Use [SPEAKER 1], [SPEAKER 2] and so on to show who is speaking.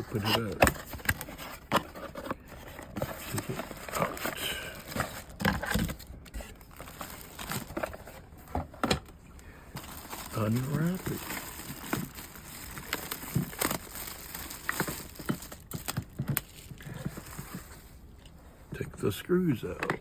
[SPEAKER 1] open it up. Take it out. Unwrap it. Take the screws out.